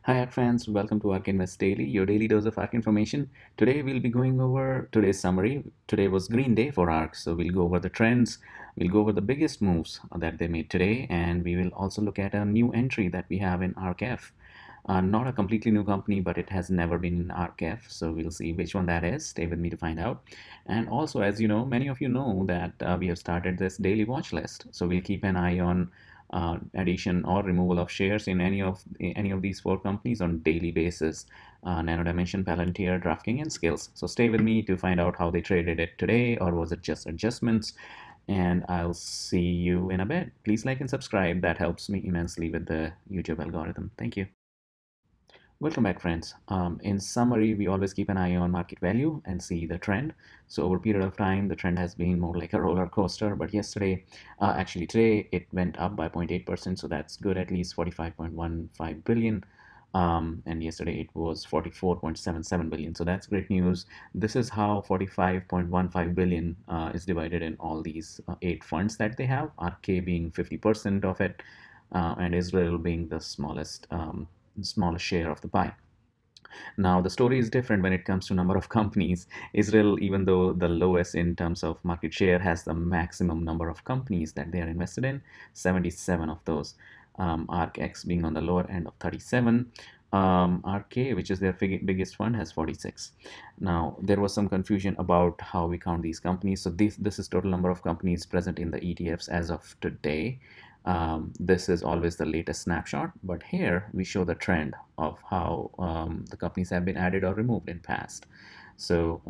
Hi ARK fans, welcome to ARK Invest Daily, your daily dose of ARK information. Today we'll be going over today's summary. Today was green day for ARK, so we'll go over the trends, we'll go over the biggest moves that they made today, and we will also look at a new entry that we have in ARKF. Not a completely new company, but it has never been in ARKF, so we'll see which one that is. Stay with me to find out. And also, as you know, many of you know that we have started this daily watch list, so we'll keep an eye on addition or removal of shares in any of these four companies on daily basis. NanoDimension, Palantir, DraftKings, and Skillz. So stay with me to find out how they traded it today, or was it just adjustments? And I'll see you in a bit. Please like and subscribe. That helps me immensely with the YouTube algorithm. Thank you. Welcome back, friends. In summary, we always keep an eye on market value and see the trend. So over a period of time, the trend has been more like a roller coaster. But actually today, it went up by 0.8%. So that's good, at least 45.15 billion. And yesterday it was 44.77 billion. So that's great news. This is how 45.15 billion is divided in all these 8 funds that they have, ARKK being 50% of it, and IZRL being the smallest share of the pie. Now, the story is different when it comes to number of companies. IZRL, even though the lowest in terms of market share, has the maximum number of companies that they are invested in, 77 of those. ARKX being on the lower end of 37. ARKK, which is their biggest fund, has 46. Now, there was some confusion about how we count these companies. So this is total number of companies present in the ETFs as of today. This is always the latest snapshot, but here we show the trend of how the companies have been added or removed in past. So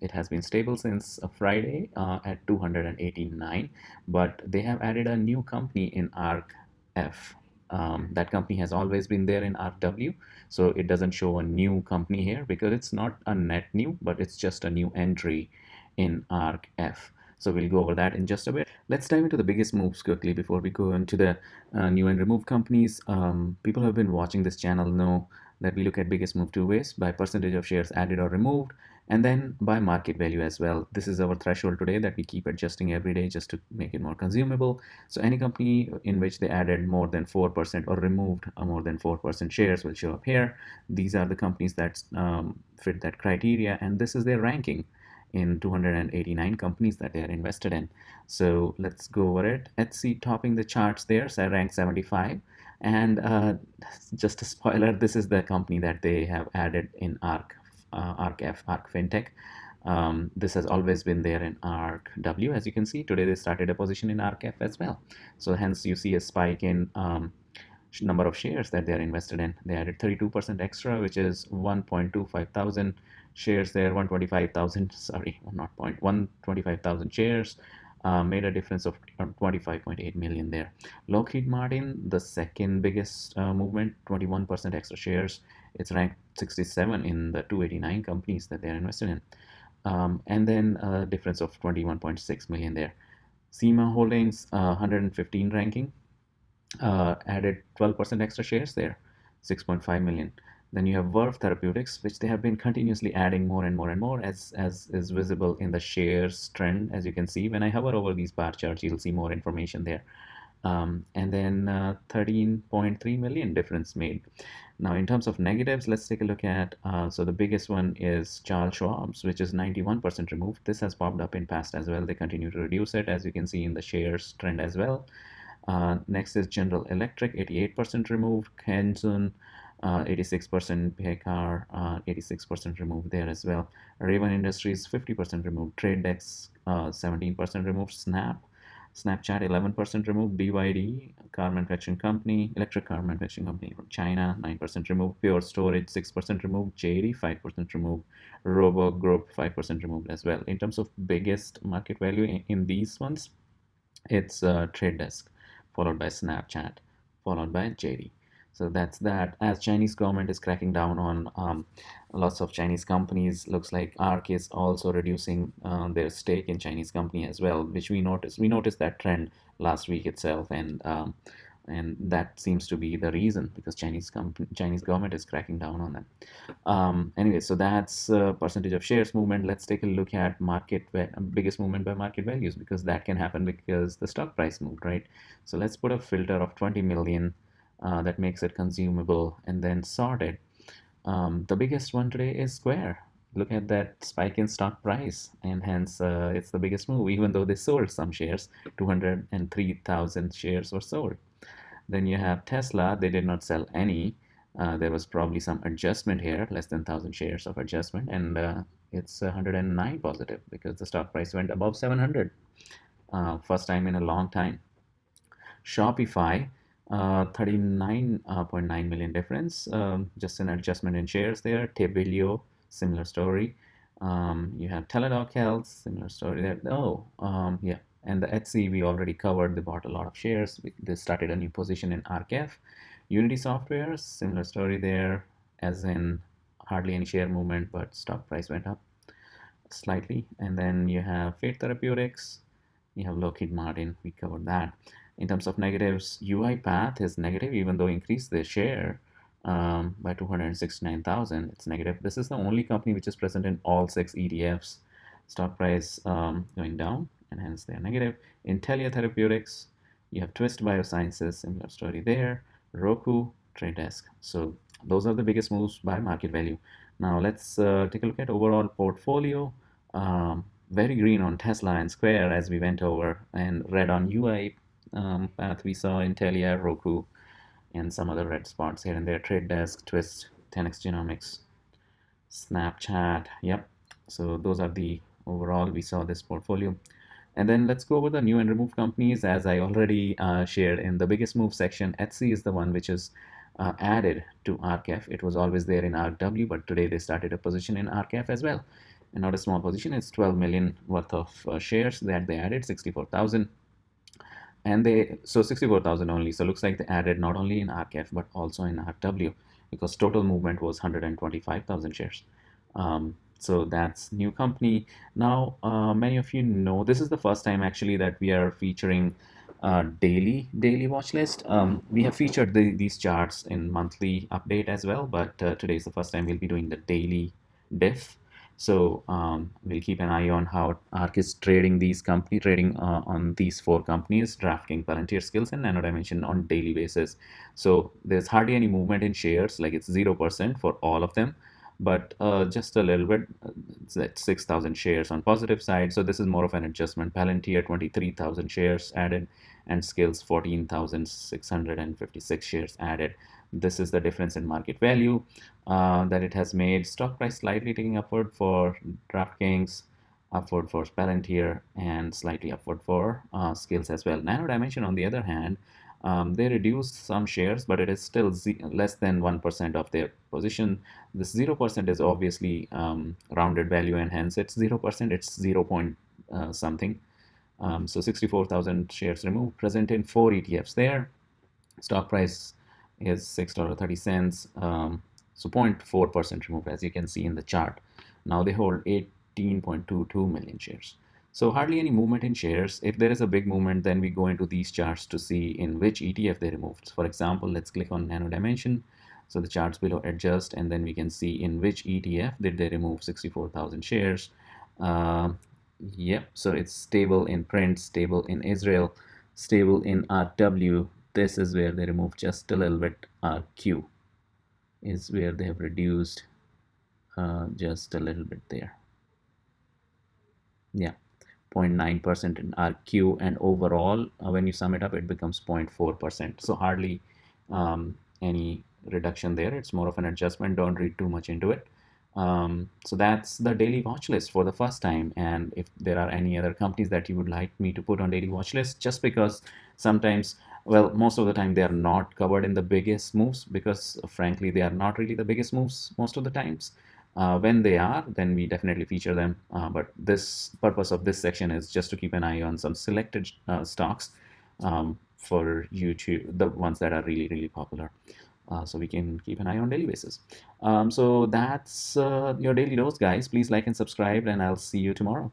it has been stable since Friday at 289, but they have added a new company in ARKF. That company has always been there in ARKW, so it doesn't show a new company here because it's not a net new, but it's just a new entry in ARKF. So we'll go over that in just a bit. Let's dive into the biggest moves quickly before we go into the new and removed companies. People who have been watching this channel know that we look at biggest move two ways: by percentage of shares added or removed, and then by market value as well. This is our threshold today that we keep adjusting every day just to make it more consumable. So any company in which they added more than 4% or removed more than 4% shares will show up here. These are the companies that fit that criteria, and this is their ranking in 289 companies that they are invested in. So let's go over it. Etsy topping the charts there, so rank 75. And just a spoiler, this is the company that they have added in ARKF, ARK Fintech. This has always been there in ARKW. As you can see, today they started a position in ARKF as well. So hence you see a spike in number of shares that they are invested in. They added 32% extra, which is 1.25 thousand shares there, 125,000, sorry, not point, 125,000 shares, made a difference of 25.8 million there. Lockheed Martin, the second biggest movement, 21% extra shares. It's ranked 67 in the 289 companies that they're invested in. And then a difference of 21.6 million there. SEMA Holdings, 115 ranking, added 12% extra shares there, 6.5 million. Then you have Verve Therapeutics, which they have been continuously adding more and more and more, as is visible in the shares trend. As you can see, when I hover over these bar charts, you'll see more information there. And then 13.3 million difference made. Now, in terms of negatives, let's take a look at, so the biggest one is Charles Schwab's, which is 91% removed. This has popped up in past as well. They continue to reduce it, as you can see in the shares trend as well. Next is General Electric, 88% removed. Kensun, 86%. Pekar, 86% removed there as well. Raven Industries, 50% removed. TradeX, 17% removed. Snapchat, 11% removed. BYD, electric car manufacturing company from China, 9% removed. Pure Storage, 6% removed. JD, 5% removed. Robo Group, 5% removed as well. In terms of biggest market value in these ones, it's Trade Desk, followed by Snapchat, followed by JD. So that's that. As Chinese government is cracking down on lots of Chinese companies, looks like ARK is also reducing their stake in Chinese company as well, which we noticed. We noticed that trend last week itself, and that seems to be the reason, because Chinese government is cracking down on them. Anyway, so that's percentage of shares movement. Let's take a look at biggest movement by market values, because that can happen because the stock price moved, right? So let's put a filter of 20 million that makes it consumable and then sorted. The biggest one today is Square. Look at that spike in stock price, and hence it's the biggest move, even though they sold some shares. 203,000 shares were sold. Then you have Tesla. They did not sell any. There was probably some adjustment here, less than 1,000 shares of adjustment, and it's 109 positive because the stock price went above 700. First time in a long time. Shopify, 39.9 million difference, just an adjustment in shares there. Tbilio, similar story. You have Teladoc Health, similar story there. Oh, yeah. And the Etsy, we already covered. They bought a lot of shares. They started a new position in ARKF. Unity Software, similar story there, as in hardly any share movement, but stock price went up slightly. And then you have Fate Therapeutics, you have Lockheed Martin, we covered that. In terms of negatives, UiPath is negative, even though increased their share by 269,000. It's negative. This is the only company which is present in all 6 ETFs. Stock price going down, and hence they are negative. Intellia Therapeutics, you have Twist Biosciences, similar story there. Roku, Trade Desk. So those are the biggest moves by market value. Now let's take a look at overall portfolio. Very green on Tesla and Square as we went over, and red on UI path. We saw Intellia, Roku, and some other red spots here and there. Trade Desk, Twist, 10x Genomics, Snapchat. Yep. So those are the overall we saw this portfolio. And then let's go over the new and removed companies. As I already shared in the biggest move section, Etsy is the one which is added to ARKF. It was always there in ARKW, but today they started a position in ARKF as well. And not a small position. It's 12 million worth of shares that they added, 64,000. And they, so 64,000 only. So looks like they added not only in ARKF, but also in ARKW, because total movement was 125,000 shares. So that's new company. Now, many of you know, this is the first time actually that we are featuring daily watch list. We have featured these charts in monthly update as well, but today is the first time we'll be doing the daily diff. So we'll keep an eye on how ARK is trading on these 4 companies: DraftKings, Palantir, Skillz, and NanoDimension on daily basis. So there's hardly any movement in shares, like it's 0% for all of them, but just a little bit. It's at 6,000 shares on positive side. So this is more of an adjustment. Palantir 23,000 shares added, and Skillz 14,656 shares added. This is the difference in market value that it has made. Stock price slightly taking upward for DraftKings, upward for Palantir, and slightly upward for Skillz as well. NanoDimension, on the other hand, they reduced some shares, but it is still less than 1% of their position. This 0% is obviously rounded value, and hence it's 0%. It's 0 point something. So 64,000 shares removed, present in 4 ETFs there. Stock price is $6.30. So 0.4% removed, as you can see in the chart. Now they hold 18.22 million shares. So hardly any movement in shares. If there is a big movement, then we go into these charts to see in which ETF they removed. For example, let's click on NanoDimension. So the charts below adjust, and then we can see in which ETF did they remove 64,000 shares. Yep, so it's stable in print, stable in Israel, stable in ARKW. This is where they removed just a little bit. ARKQ is where they have reduced just a little bit there. Yeah, 0.9% in ARKQ, and overall, when you sum it up, it becomes 0.4%. So hardly any reduction there. It's more of an adjustment. Don't read too much into it. So that's the daily watch list for the first time. And if there are any other companies that you would like me to put on daily watch list, just because sometimes, well, most of the time they are not covered in the biggest moves, because frankly they are not really the biggest moves most of the times. When they are, then we definitely feature them. But this purpose of this section is just to keep an eye on some selected stocks for YouTube, the ones that are really popular. So we can keep an eye on daily basis. So that's your daily dose, guys. Please like and subscribe, and I'll see you tomorrow.